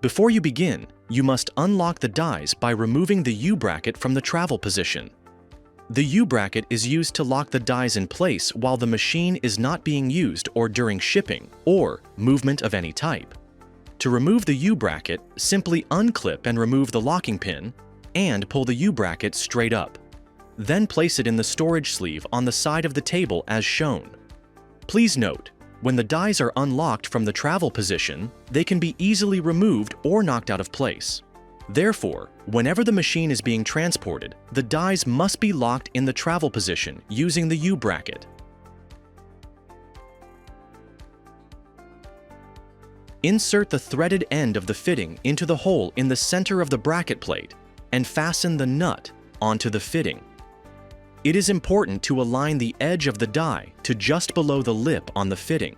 Before you begin, you must unlock the dies by removing the U-bracket from the travel position. The U-bracket is used to lock the dies in place while the machine is not being used or during shipping or movement of any type. To remove the U-bracket, simply unclip and remove the locking pin and pull the U-bracket straight up. Then place it in the storage sleeve on the side of the table as shown. Please note, when the dies are unlocked from the travel position, they can be easily removed or knocked out of place. Therefore, whenever the machine is being transported, the dies must be locked in the travel position using the U-bracket. Insert the threaded end of the fitting into the hole in the center of the bracket plate and fasten the nut onto the fitting. It is important to align the edge of the die to just below the lip on the fitting.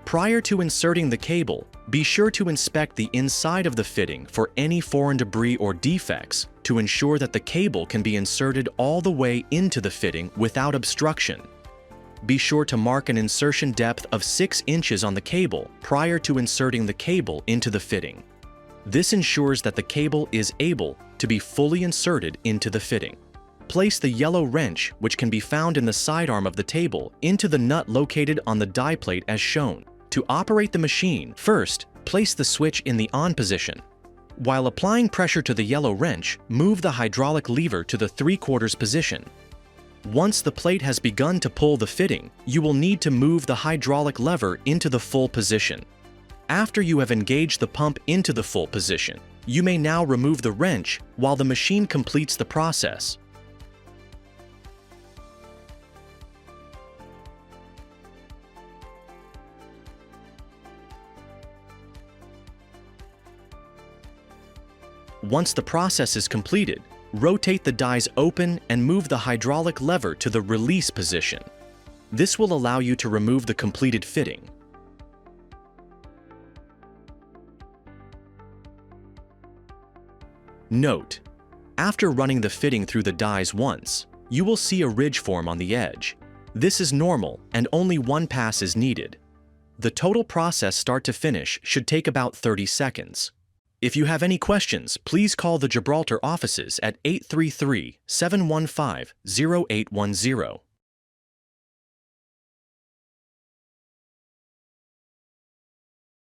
Prior to inserting the cable, be sure to inspect the inside of the fitting for any foreign debris or defects to ensure that the cable can be inserted all the way into the fitting without obstruction. Be sure to mark an insertion depth of 6 inches on the cable prior to inserting the cable into the fitting. This ensures that the cable is able to be fully inserted into the fitting. Place the yellow wrench, which can be found in the sidearm of the table, into the nut located on the die plate as shown. To operate the machine, first, place the switch in the on position. While applying pressure to the yellow wrench, move the hydraulic lever to the 3/4 position. Once the plate has begun to pull the fitting, you will need to move the hydraulic lever into the full position. After you have engaged the pump into the full position, you may now remove the wrench while the machine completes the process. Once the process is completed, rotate the dies open and move the hydraulic lever to the release position. This will allow you to remove the completed fitting. Note: after running the fitting through the dies once, you will see a ridge form on the edge. This is normal and only one pass is needed. The total process start to finish should take about 30 seconds. If you have any questions, please call the Gibraltar offices at 833-715-0810.